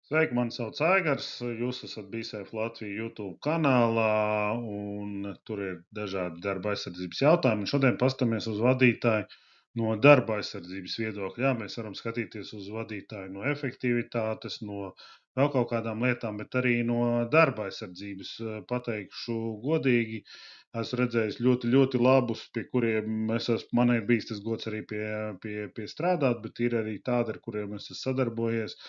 Sveiki, mani sauc Aigars. Jūs esat BeSafe Latvija YouTube kanālā, un tur ir dažādi darba aizsardzības jautājumi. Un šodien paskatāmies uz vadītāju no darba aizsardzības viedokļa. Jā, mēs varam skatīties uz vadītāju no efektivitātes, no vēl kaut kādām lietām, bet arī no darba aizsardzības. Pateikšu godīgi, esmu redzējis ļoti, ļoti labus, pie kuriem man ir bijis tas gods arī pie strādāt, bet ir arī tādi, ar kuriem es esmu sadarbojies.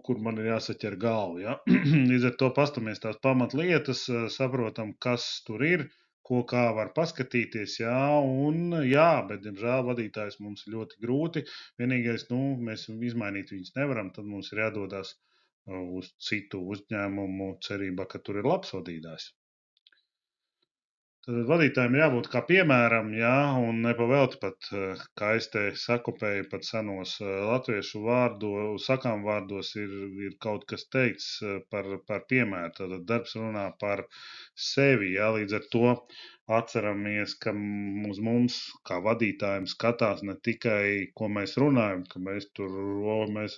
Kur man ir jāsaķer galva. Ja? Līdz ar to paskatāmies tās pamatlietas, saprotam, kas tur ir, ko kā var paskatīties. Jā, bet, diemžēl, vadītājs mums ir ļoti grūti. Vienīgais, mēs izmainīt viņus nevaram, tad mums ir jādodas uz citu uzņēmumu cerībā, ka tur ir labs vadītājs. Tad vadītājiem jābūt kā piemēram, jā, un nepavēlti pat, kā es te sakopēju, pat senos latviešu sakām vārdos ir kaut kas teikts par piemēru. Tātad darbs runā par sevi, jā, līdz ar to atceramies, ka uz mums kā vadītājiem skatās ne tikai, ko mēs runājam, ka mēs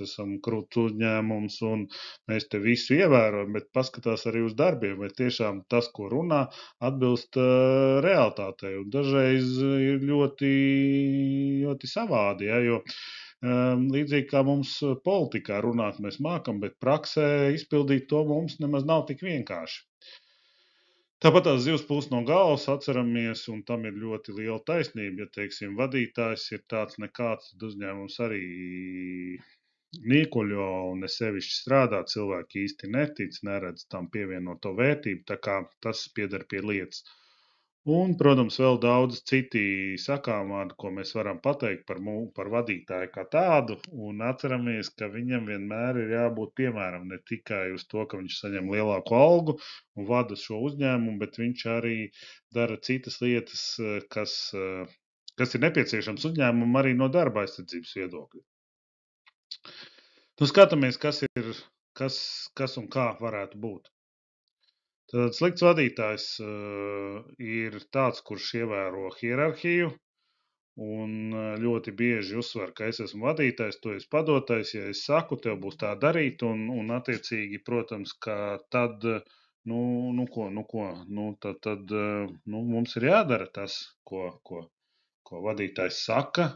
esam krūts uzņēmums un mēs te visu ievērojam, bet paskatās arī uz darbiem, vai tiešām tas, ko runā, atbilst realitātei. Un dažreiz ir ļoti, ļoti savādi, ja, jo līdzīgi kā mums politikā runāt mēs mākam, bet praksē izpildīt to mums nemaz nav tik vienkārši. Tāpat tās zivs pūst no galvas, atceramies, un tam ir ļoti liela taisnība. Ja, teiksim, vadītājs ir tāds nekāds, tad uzņēmums arī nīkuļo un ne sevišķi strādā. Cilvēki īsti netic, neredz tam pievienoto vērtību, tā kā tas pieder pie lietas. Un, protams, vēl daudz citi sakām vārdi, ko mēs varam pateikt par vadītāju kā tādu, un atceramies, ka viņam vienmēr ir jābūt piemēram ne tikai uz to, ka viņš saņem lielāku algu un vada šo uzņēmumu, bet viņš arī dara citas lietas, kas ir nepieciešams uzņēmumam arī no darba aizsardzības viedokļa. Skatāmies, kas un kā varētu būt. Tad slikts vadītājs ir tāds, kurš ievēro hierarhiju un ļoti bieži uzsver, ka es esmu vadītājs, tu esi padotais, ja es saku, tev būs tā darīt, un attiecīgi, protams, ka tad, tad mums ir jādara tas, ko vadītājs saka,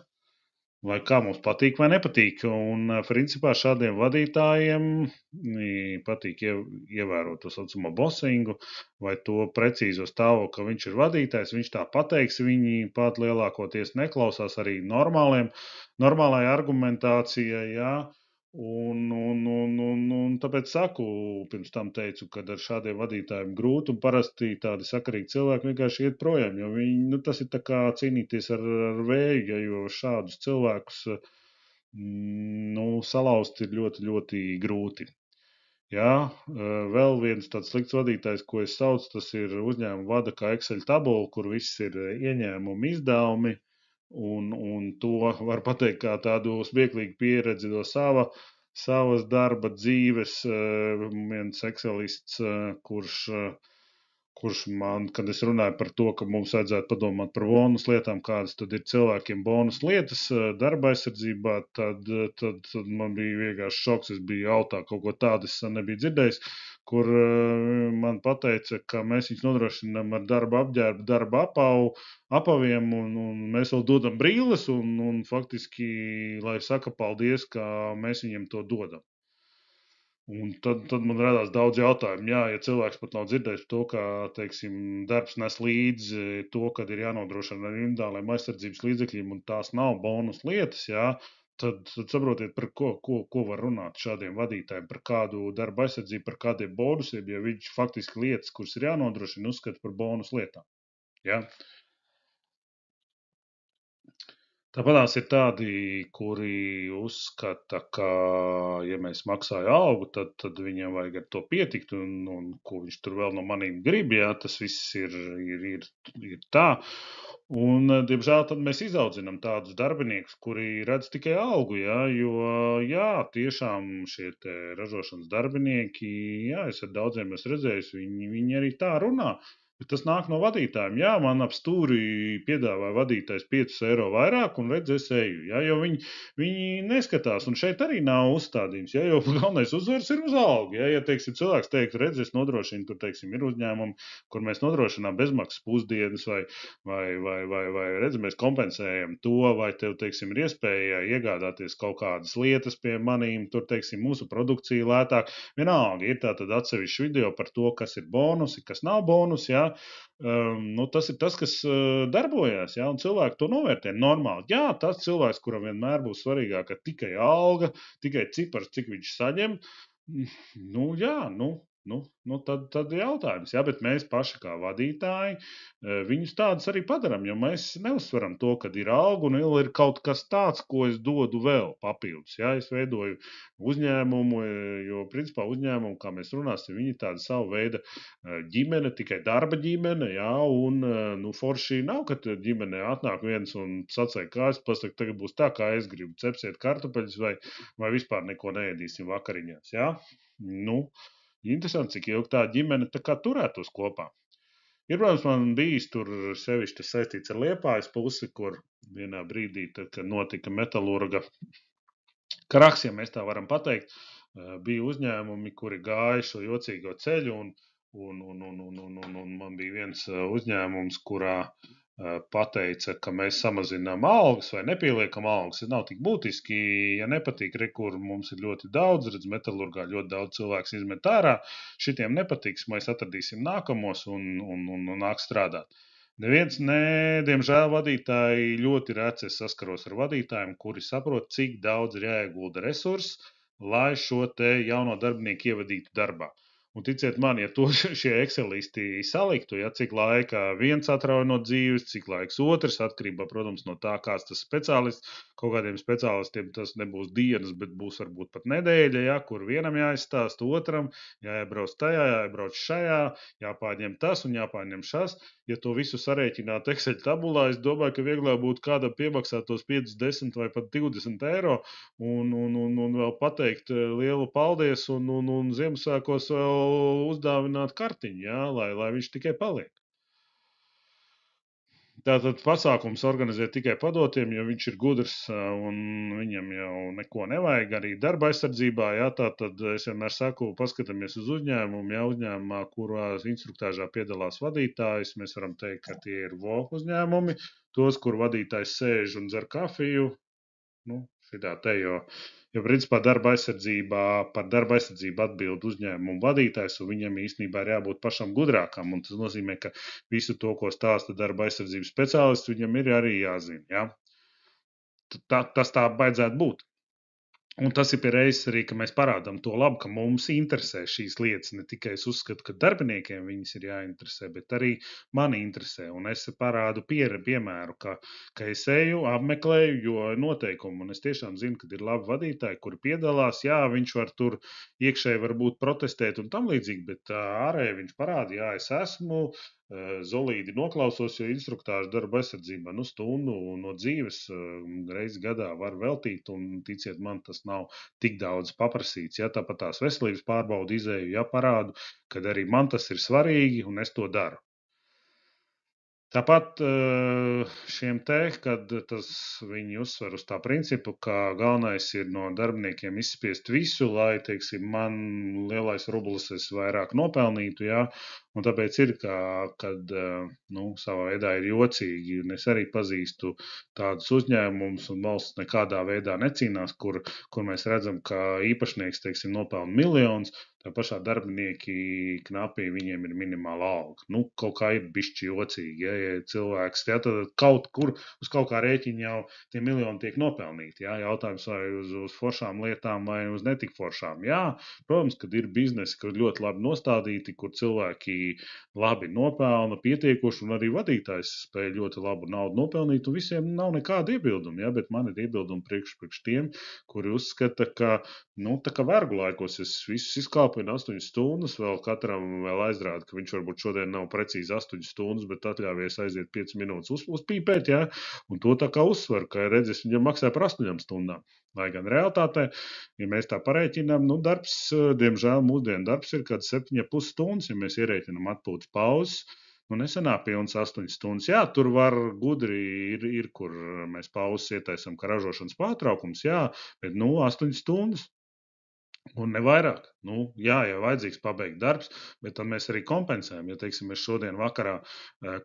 vai kā mums patīk vai nepatīk. Un, principā, šādiem vadītājiem patīk ievērot to saucamo bosingu vai to precīzo stāvokli, ka viņš ir vadītājs, viņš tā pateiks, viņi pat lielākoties neklausās arī normālai argumentācijai, jā. Un tāpēc saku, pirms tam teicu, ka ar šādiem vadītājiem grūti un parasti tādi sakarīgi cilvēki vienkārši iet projām, jo tas ir tā kā cīnīties ar vēju, ja, jo šādus cilvēkus salauzt ir ļoti, ļoti grūti. Jā, vēl viens tāds slikts vadītājs, ko es saucu, tas ir uzņēmuma vada kā Excel tabula, kur viss ir ieņēmumi, izdevumi, un to var pateikt kā tādu smieklīgu pieredzi no savas darba dzīves. Viens Excelists, kurš man, kad es runāju par to, ka mums vajadzētu padomāt par bonus lietām, kādas tad ir cilvēkiem bonus lietas darba aizsardzībā, tad man bija vienkārši šoks. Es biju jautā, kaut ko tādu es nebiju dzirdējis, kur man pateica, ka mēs viņus nodrošinām ar darba apģērbu, darba apaviem, un mēs vēl dodam brīles, un faktiski, lai saka paldies, ka mēs viņiem to dodam. Un tad man radās daudz jautājumu. Jā, ja cilvēks pat nav dzirdējis to, ka, teiksim, darbs nes līdzi to, kad ir jānodrošina ar individuāliem aizsardzības līdzekļiem, un tās nav bonus lietas, jā, tad saprotiet, par ko var runāt šādiem vadītājiem, par kādu darba aizsardzību, par kādiem bonusiem, ja viņš faktiski lietas, kuras ir jānodrošina, uzskata par bonus lietām. Jā. Tāpatās ir tādi, kuri uzskata, ka, ja mēs maksājam algu, tad viņam vajag ar to pietikt, un ko viņš tur vēl no maniem grib, jā, tas viss ir tā. Un, diemžēl, tad mēs izaudzinām tādus darbiniekus, kuri redz tikai algu, jā, jo, jā, tiešām šie te ražošanas darbinieki, jā, es ar daudziem esmu redzējis, viņi arī tā runā. Bet tas nāk no vadītājiem. Jā, man ap stūri piedāvāja vadītājs 5 eiro vairāk, un redz, es eju. Jā, jo viņi neskatās, un šeit arī nav uzstādījums. Jā, jo galvenais uzsvars ir uz algu. Jā, ja, teiksim, cilvēks teikt, redz, es nodrošinu, tur, teiksim, ir uzņēmumi, kur mēs nodrošinām bezmaksas pusdienas, vai redz, mēs kompensējam to, vai tev, teiksim, ir iespēja iegādāties kaut kādas lietas pie manīm, tur, teiksim, mūsu produkcija lētāk. Vienalga, ir tātad atsevišķi video par to, kas ir bonusi, kas nav bonusi, jā. Tas ir tas, kas darbojas, ja, un cilvēki to novērtē normāli. Jā, tas cilvēks, kuram vienmēr būs svarīgāka tikai alga, tikai cipars, cik viņš saņem, jā, tad jautājums, jā, bet mēs paši kā vadītāji viņus tādus arī padaram, jo mēs neuzsveram to, ka ir alga un ir kaut kas tāds, ko es dodu vēl papildus, jā, es veidoju uzņēmumu, jo principā uzņēmumu, kā mēs runāsim, viņi ir tāda sava veida ģimene, tikai darba ģimene, jā, un forši nav, ka ģimenē atnāk viens un sacēja kājas, pasaka, tagad būs tā, kā es gribu, cepsiet kartupeļus vai vispār neko neēdīsim vakariņās, jā. Interesanti, cik ilgi tā ģimene tā kā turētos kopā. Ir, protams, man bijis tur sevišķi saistīts ar Liepājas pusi, kur vienā brīdī, tad, kad notika metalurga krahs, ja mēs tā varam pateikt, bija uzņēmumi, kuri gāja šo jocīgo ceļu, un man bija viens uzņēmums, kurā pateica, ka mēs samazinām algas vai nepieliekam algas. Tas nav tik būtiski, ja nepatīk, kur mums ir ļoti daudz, redz, metalurgā ļoti daudz cilvēks izmet ārā, šitiem nepatiks, mēs atradīsim nākamos un nāk strādāt. Neviens, diemžēl, vadītāji ļoti reci saskaros ar vadītājiem, kuri saprot, cik daudz ir jāiegulda resursu, lai šo te jauno darbinieku ievadītu darbā. Un ticiet man, ja to šie excelisti saliktu, ja cik laika viens atrauj no dzīves, cik laiks otrs, atkarībā, protams, no tā, kāds tas speciālists. Kaut kādiem speciālistiem tas nebūs dienas, bet būs varbūt pat nedēļa, ja, kur vienam jāizstāst otram, jāiebrauc tajā, jāiebrauc šajā, jāpārņem tas un jāpārņem šas. Ja to visu sarēķināt Excel tabulā, es domāju, ka vieglāk būtu kādam piemaksāt tos 5, 10 vai pat 20 eiro un vēl pateikt lielu paldies un Ziemassvētkos vēl uzdāvināt kartiņu, jā, lai viņš tikai paliek. Tātad pasākums organizē tikai padotiem, jo viņš ir gudrs un viņam jau neko nevajag arī darba aizsardzībā. Jā, tātad es vienmēr saku, paskatāmies uz uzņēmumu, jā, uzņēmumā, kurā instruktāžā piedalās vadītājs. Mēs varam teikt, ka tie ir VO uzņēmumi, tos, kur vadītājs sēž un dzer kafiju. Šitā te, jo principā par darba aizsardzību atbild uzņēmumu vadītājs, un viņam īstenībā ir jābūt pašam gudrākam, un tas nozīmē, ka visu to, ko stāsta darba aizsardzības speciālists, viņam ir arī jāzina, ja? Tas tā baidzētu būt. Un tas ir pie reizes arī, ka mēs parādām to labu, ka mums interesē šīs lietas. Ne tikai es uzskatu, ka darbiniekiem viņas ir jāinteresē, bet arī mani interesē. Un es parādu piemēru, ka es eju, apmeklēju, jo noteikumi, un es tiešām zinu, ka ir labi vadītāji, kuri piedalās. Jā, viņš var tur iekšēji varbūt protestēt un tam līdzīgi, bet ārēji viņš parāda, jā, es esmu. Zolīdi noklausos, jo instruktāžu darba aizsardzībā stundu no dzīves reizi gadā var veltīt, un ticiet man, tas nav tik daudz paprasīts. Ja, tāpat tās veselības pārbaudu izēju, ja parādu, kad arī man tas ir svarīgi, un es to daru. Tāpat šiem te, kad viņi uzsver uz tā principu, ka galvenais ir no darbiniekiem izspiest visu, lai, teiksim, man lielais rublis es vairāk nopelnītu, jā, un tāpēc ir, kad savā veidā ir jocīgi, un es arī pazīstu tādus uzņēmumus, un valsts nekādā veidā necīnās, kur mēs redzam, ka īpašnieks, teiksim, nopelna miljonus, tā pašā darbinieki knapi, viņiem ir minimāla alga. Kaut kā ir bišķi jocīgi, ja cilvēks, ja, tad kaut kur uz kaut kā rēķina jau tie miljoni tiek nopelnīti, ja, jautājums vai uz foršām lietām vai uz netik foršām. Jā, protams, kad ir biznesi, kur ļoti labi nostādīti, kur cilvēki labi nopelna pietiekoši un arī vadītājs spēj ļoti labu naudu nopelnīt un visiem nav nekāda iebilduma, ja, bet man ir iebildumi priekš tiem, kuri uzskata, ka, tā kā vergu laikos es visus izkāpinu 8 stundas, vēl katram vēl aizrāda, ka viņš varbūt šodien nav precīzi 8 stundas, bet atļāvies aiziet 5 minūtes uzpīpēt, ja, un to tā kā uzsver, ka redzes viņam maksā par 8 stundām. Lai gan realitātē, ja mēs tā parēķinām, darbs, diemžēl mūsdienu darbs ir kāds 7,5 stundas, ja mēs ierēķinām atpūtas pauzes, Nu, nesenā pilns 8 stundas. Jā, tur var gudri ir kur mēs pauzes ietaisam, ka ražošanas pārtraukums, jā, bet, 8 stundas. Un ne vairāk. Jā, ja vajadzīgs pabeigt darbs, bet tad mēs arī kompensējam. Ja, teiksim, es šodien vakarā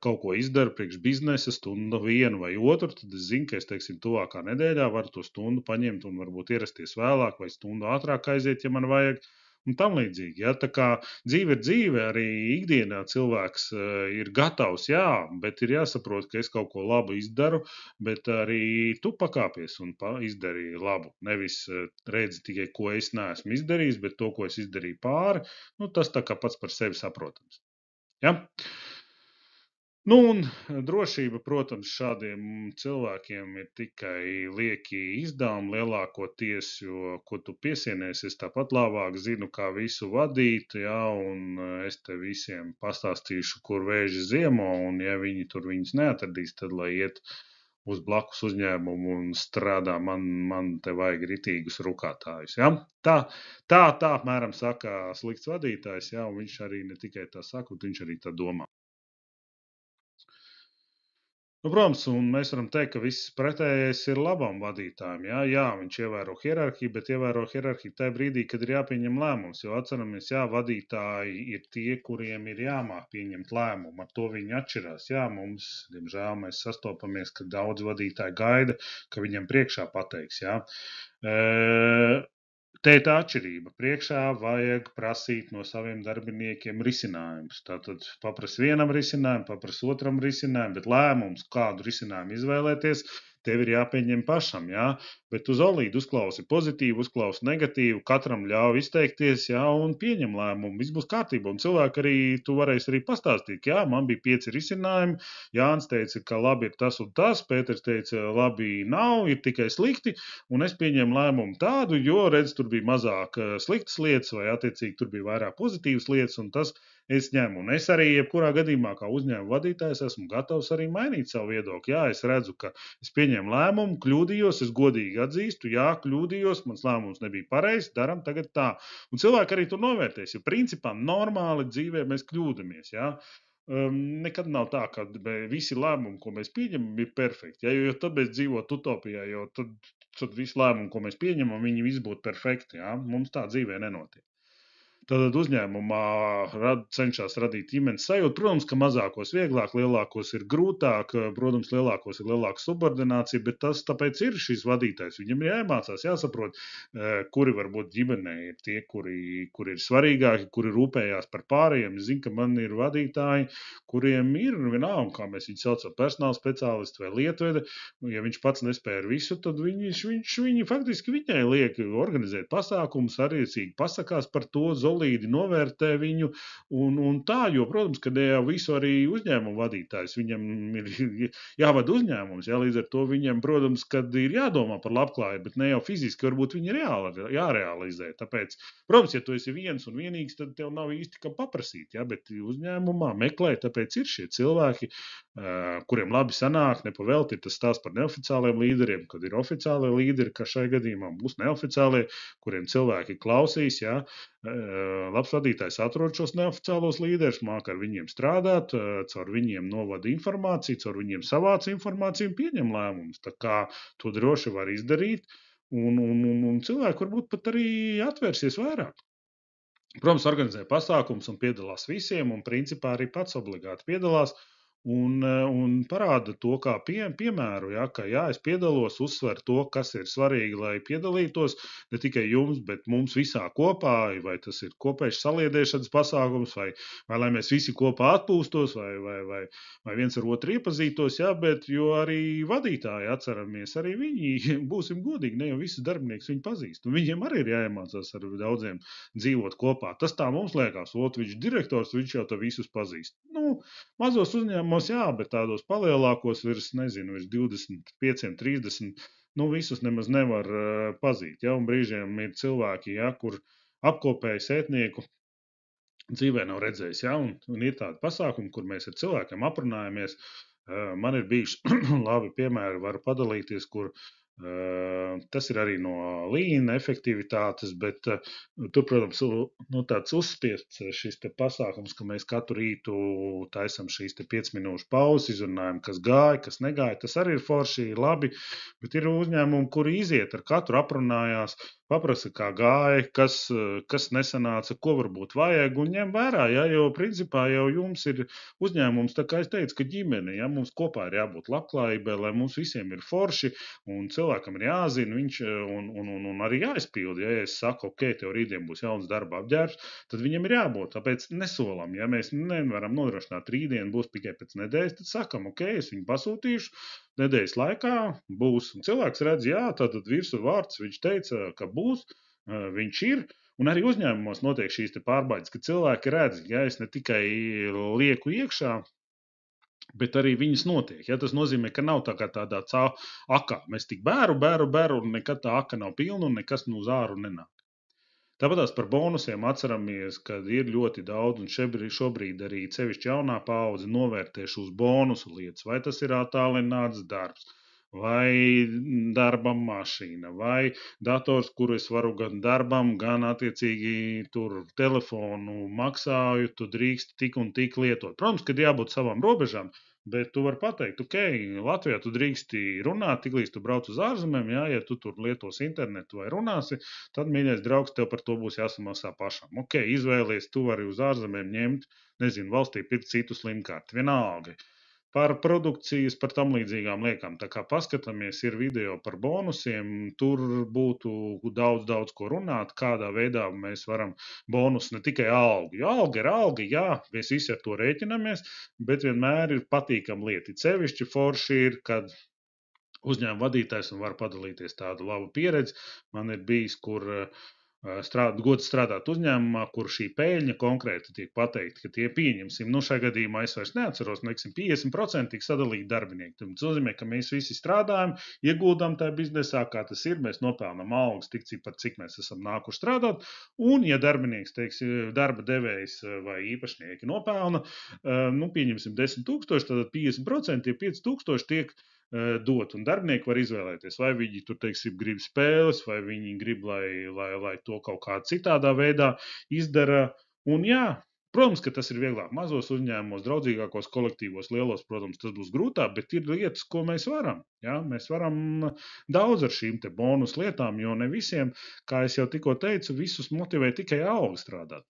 kaut ko izdaru priekš biznesa, stundu vienu vai otru, tad es zinu, ka es, teiksim, tuvākā nedēļā varu to stundu paņemt un varbūt ierasties vēlāk vai stundu ātrāk aiziet, ja man vajag. Un tam līdzīgi. Ja? Tā kā dzīve ir dzīve, arī ikdienā cilvēks ir gatavs, jā, bet ir jāsaprot, ka es kaut ko labu izdaru, bet arī tu pakāpies un izdarīji labu. Nevis redzi tikai, ko es neesmu izdarījis, bet to, ko es izdarīju pāri, tas tā kā pats par sevi saprotams. Ja? Un drošība, protams, šādiem cilvēkiem ir tikai lieki izdevumi lielākoties, jo, ko tu piesienies, es tāpat labāk zinu, kā visu vadīt, ja, un es te visiem pastāstīšu, kur vēži ziemo, un ja viņi tur viņus neatradīs, tad lai iet uz blakus uzņēmumu un strādā, man te vajag ritīgus rukātājus. Ja? Tā apmēram saka slikts vadītājs, ja, un viņš arī ne tikai tā saka, bet viņš arī tā domā. Protams, un mēs varam teikt, ka viss pretējais ir labam vadītājam. Jā, viņš ievēro hierarhiju, bet ievēro hierarhiju tajā brīdī, kad ir jāpieņem lēmums. Jo atceramies, vadītāji ir tie, kuriem ir jāmāk pieņemt lēmumu. Ar to viņi atšķirās. Jā, mums, diemžēl, mēs sastopamies, ka daudz vadītāji gaida, ka viņam priekšā pateiks. Jā. Te ir tā atšķirība. Priekšā vajag prasīt no saviem darbiniekiem risinājumus. Tātad paprasti vienam risinājumu, paprasti otram risinājumu, bet lēmums, kādu risinājumu izvēlēties, tev ir jāpieņem pašam. Jā? Bet tu zolīdi uzklausi pozitīvu, uzklausi negatīvu, katram ļauj izteikties, jā, un pieņem lēmumu. Viss būs kārtībā. Un cilvēki arī, tu varēsi arī pastāstīt, jā, man bija 5 risinājumi. Jānis teica, ka labi ir tas un tas, Pēters teica, labi nav, ir tikai slikti, un es pieņēmu lēmumu tādu, jo, redz, tur bija mazāk sliktas lietas, vai attiecīgi tur bija vairāk pozitīvas lietas, un tas es ņemu. Un es arī, jebkurā gadījumā, kā uzņēmuma vadītājs, esmu gatavs arī mainīt savu viedokli. Jā, es redzu, ka es pieņēmu lēmumu, kļūdījos, es godīgi atzīstu, jā, kļūdījos, mans lēmums nebija pareizs, daram tagad tā. Un cilvēki arī to novērtēs, jo principā normāli dzīvē mēs kļūdamies, jā. Nekad nav tā, ka visi lēmumi, ko mēs pieņemam, ir perfekti. Ja? Jo tad mēs dzīvotu utopijā, jo tad visi lēmumi, ko mēs pieņemam, viņi visi būtu perfekti. Ja? Mums tā dzīvē nenotiek. Tad uzņēmumā cenšas radīt ģimenes sajūtu. Protams, ka mazākos vieglāk, lielākos ir grūtāk, protams, lielākos ir lielāka subordinācija, bet tas tāpēc ir šis vadītājs. Viņam ir jāiemācās, jāsaprot, kuri varbūt ģimenē ir tie, kuri ir svarīgāki, kuri rūpējās par pārējiem. Es zinu, ka man ir vadītāji, kuriem ir vienalga, kā mēs viņu saucam, personāla speciālisti vai lietvede. Ja viņš pats nespēja ar visu, tad viņi faktiski viņai liek organizēt pasākumus, arī pasakās par to, solīdi novērtē viņu un tā, jo, protams, ka jau visu arī uzņēmumu vadītājs, viņam ir jāvada uzņēmums, jā, līdz ar to viņam, protams, kad ir jādomā par labklājību, bet ne jau fiziski, varbūt viņi ir jārealizē. Tāpēc, protams, ja tu esi viens un vienīgs, tad tev nav īsti kam paprasīt, jā, bet uzņēmumā meklē, tāpēc ir šie cilvēki, kuriem labi sanāk, nepavēlti ir tas stāsts par neoficiāliem līderiem, kad ir oficiālie līderi, ka šai gadījumā būs neoficiālie, kuriem cilvēki klausīs, jā. Labs vadītājs atrod šos neoficiālos līderus, māk ar viņiem strādāt, caur viņiem novada informāciju, caur viņiem savāc informāciju un pieņem lēmumus. Tā kā to droši var izdarīt, un cilvēki varbūt pat arī atvērsies vairāk. Protams, organizē pasākums un piedalās visiem, un principā arī pats obligāti piedalās. Un parāda to kā piemēru, ja, ka jā, es piedalos, uzsver to, kas ir svarīgi, lai piedalītos ne tikai jums, bet mums visā kopā, vai tas ir kopējs saliedēšanas pasākums, vai lai mēs visi kopā atpūstos, vai viens ar otru iepazītos, ja, bet jo arī vadītāji atceramies, arī viņi, būsim godīgi, ne jau visus darbinieks viņi pazīst, un viņiem arī ir jāiemācās ar daudziem dzīvot kopā. Tas tā mums liekas, viņš direktors, viņš jau to visus pazīst. Mazos uzņēmumos, jā, bet tādos palielākos virs 25, 30, visus nemaz nevar pazīt. Ja? Un brīžiem ir cilvēki, ja, kur apkopēji sētnieku dzīvē nav redzējis. Ja? Un ir tādi pasākumi, kur mēs ar cilvēkiem aprunājamies. Man ir bijuši labi piemēri, varu padalīties, kur Tas ir arī no līna efektivitātes, bet tur, protams, tāds uzspiests šis te pasākums, ka mēs katru rītu taisam šīs te 5 minūšu pauzes, izrunājam, kas gāja, kas negāja. Tas arī ir forši, labi, bet ir uzņēmumi, kuri iziet ar katru aprunājās, paprasa, kā gāja, kas nesanāca, ko varbūt vajag un ņem vērā, ja, jo principā jau jums ir uzņēmums, tā kā es teicu, ka ģimene, ja, mums kopā ir jābūt labklājībai, lai mums visiem ir forši un cilvēkam ir jāzina, viņš un arī jāizpilda, ja es saku, ok, tev rītdien būs jauns darba apģērbs, tad viņam ir jābūt, tāpēc nesolam, ja mēs nevaram nodrošināt rītdien būs tikai pēc nedēļas, tad sakam, ok, es viņu pasūtīšu, nedēļas laikā būs. Un cilvēks redz, jā, tātad virsū vārds, viņš teica, ka būs, viņš ir. Un arī uzņēmumos notiek šīs te pārbaudes, ka cilvēki redz, ja es ne tikai lieku iekšā, bet arī viņas notiek. Ja? Tas nozīmē, ka nav tā kā tādā akā. Mēs tik bēru, un nekad tā aka nav pilna un nekas no uz āru nenāk. Tāpatās par bonusiem atceramies, ka ir ļoti daudz, un šobrīd arī sevišķi jaunā paudze novērtē šos bonusu lietas, vai tas ir attālināts darbs, vai darba mašīna, vai dators, kuru es varu gan darbam, gan attiecīgi tur telefonu maksāju, tu drīkst tik un tik lietot. Protams, kad jābūt savām robežām, bet tu vari pateikt, ok, Latvijā tu drīksti runāt, tiklīdz tu brauc uz ārzemēm, jā, ja tu tur lietos internetu vai runāsi, tad, mīļais draugs, tev par to būs jāsamaksā pašam. Ok, izvēlies, tu vari uz ārzemēm ņemt, nezinu, valstī pirkt citu slimkārti, vienalga. Par produkcijas, par tam līdzīgām liekām. Tā kā paskatāmies, ir video par bonusiem, tur būtu daudz ko runāt, kādā veidā mēs varam bonus ne tikai algu. Jo alga ir alga, jā, mēs visi ar to rēķinamies, bet vienmēr ir patīkam lieta. Sevišķi forši ir, kad uzņēmuma vadītājs un var padalīties tādu labu pieredzi. Man ir bijis, kur gods strādāt uzņēmumā, kur šī peļņa konkrēti tiek pateikta, ka tie pieņemsim, šajā gadījumā es vairs neatceros, 50% tiek sadalīti darbinieki. Tas nozīmē, ka mēs visi strādājam, ieguldām tajā biznesā, kā tas ir, mēs nopelnām algas tik cik mēs esam nākuši strādāt, un ja darbinieks, teiksim, darba devējs vai īpašnieki nopelna, pieņemsim 10,000, tad 50%, tie 5,000 tiek dot. Un darbinieki var izvēlēties, vai viņi tur, teiksim, grib spēles, vai viņi grib, lai to kaut kā citādā veidā izdara. Un jā, protams, ka tas ir vieglāk mazos uzņēmumos, draudzīgākos kolektīvos, lielos, protams, tas būs grūtāk, bet ir lietas, ko mēs varam. Ja? Mēs varam daudz ar šīm te bonus lietām, jo ne visiem, kā es jau tikko teicu, visus motivē tikai alga strādāt.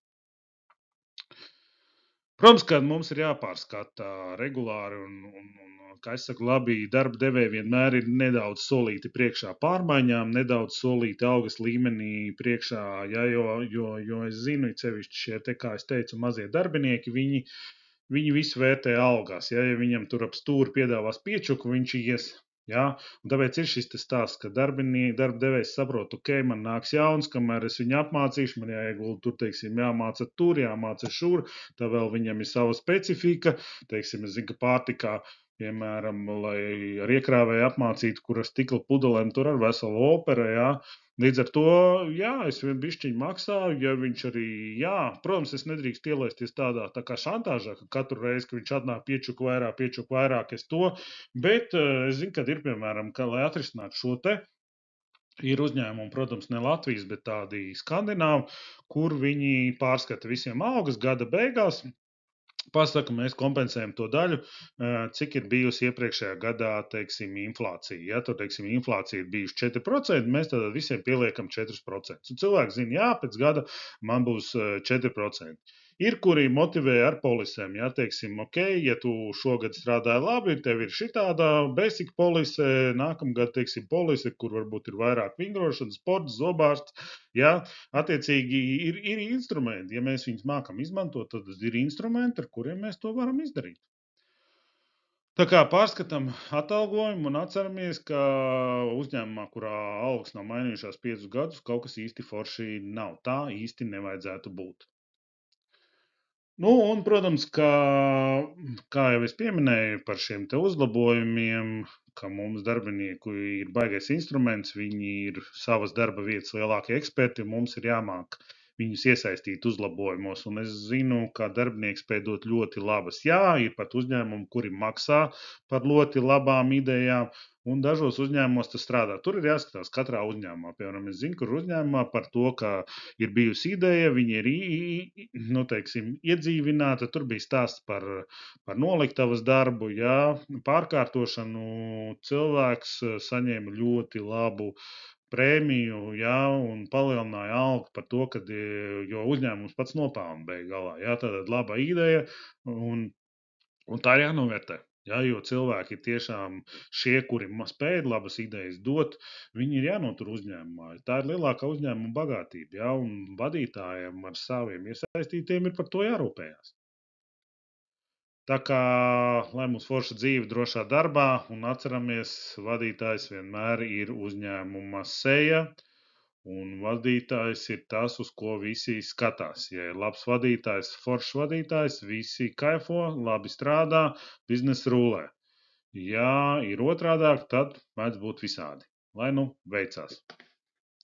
Protams, ka mums ir jāpārskata regulāri, un kā es saku, labi, darba devēji vienmēr ir nedaudz solīti priekšā pārmaiņām, nedaudz solīti algas līmenī priekšā, ja, jo es zinu, sevišķi šie te, kā es teicu, mazie darbinieki, viņi visu vērtē algās. Ja viņam tur ap stūri piedāvās piečuku, viņš ies. Ja? Un tāpēc ir šis stāsts, ka darba devējs saprot, ok, man nāks jauns, kamēr es viņu apmācīšu, man jāiegulda tur, teiksim, jāmāca tur, jāmāca šur, tā vēl viņam ir sava specifika, teiksim, es zinu, ka pārtikā, piemēram, lai ar iekrāvēju apmācītu, kur ar stikla pudelēm tur ar veselu opera, jā. Līdz ar to, jā, es vien bišķiņu maksāju, ja viņš arī, jā, protams, es nedrīkst ielaisties tādā tā kā šantāžā, ka katru reizi, ka viņš atnāk piečuku vairāk, es to, bet es zinu, kad ir, piemēram, ka, lai atrisinātu šo te, ir uzņēmumi, protams, ne Latvijas, bet tādi skandināvi, kur viņi pārskata visiem algas gada beigās. Pasaka, mēs kompensējam to daļu, cik ir bijusi iepriekšējā gadā, teiksim, inflācija. Ja tur, teiksim, inflācija ir bijusi 4%, mēs tad visiem pieliekam 4%. Un cilvēks zina, jā, pēc gada man būs 4%. Ir, kuri motivē ar polisēm, ja, teiksim, ok, ja tu šogad strādāji labi, tev ir šitādā basic polise, nākamgad, teiksim, polise, kur varbūt ir vairāk vingrošana, sports, zobārsts, ja, attiecīgi ir instrumenti. Ja mēs viņus mākam izmantot, tad ir instrumenti, ar kuriem mēs to varam izdarīt. Tā kā pārskatām atalgojumu un atceramies, ka uzņēmumā, kurā algas nav mainījušās 5 gadus, kaut kas īsti forši nav. Tā īsti nevajadzētu būt. Un, protams, kā jau es pieminēju par šiem te uzlabojumiem, ka mums darbinieku ir baigais instruments, viņi ir savas darba vietas lielākie eksperti, mums ir jāmāk viņus iesaistīt uzlabojumos. Un es zinu, ka darbinieks spēj dot ļoti labas. Jā, ir pat uzņēmumi, kuri maksā par ļoti labām idejām, un dažos uzņēmumos tas strādā. Tur ir jāskatās katrā uzņēmumā. Piemēram, es zinu, kur uzņēmumā par to, ka ir bijusi ideja, viņi ir nu, teiksim, iedzīvināta. Tur bija stāsts par noliktavas darbu, jā, pārkārtošanu. Cilvēks saņēma ļoti labu prēmiju, jā, un palielināja algu par to, jo uzņēmums pats nopelna beig galā. Jā, tāda laba ideja, un tā ir jānovērtē. Ja, jo cilvēki ir tiešām šie, kuri spēj labas idejas dot, viņi ir jānotur uzņēmumā. Tā ir lielākā uzņēmuma bagātība, ja, un vadītājiem ar saviem iesaistītiem ir par to jārūpējās. Tā kā, lai mums forša dzīve drošā darbā, un atceramies, vadītājs vienmēr ir uzņēmuma seja, un vadītājs ir tas, uz ko visi skatās. Ja ir labs vadītājs, foršs vadītājs, visi kaifo, labi strādā, biznesa rulē. Ja ir otrādāk, tad mēdz būt visādi. Lai nu veicās!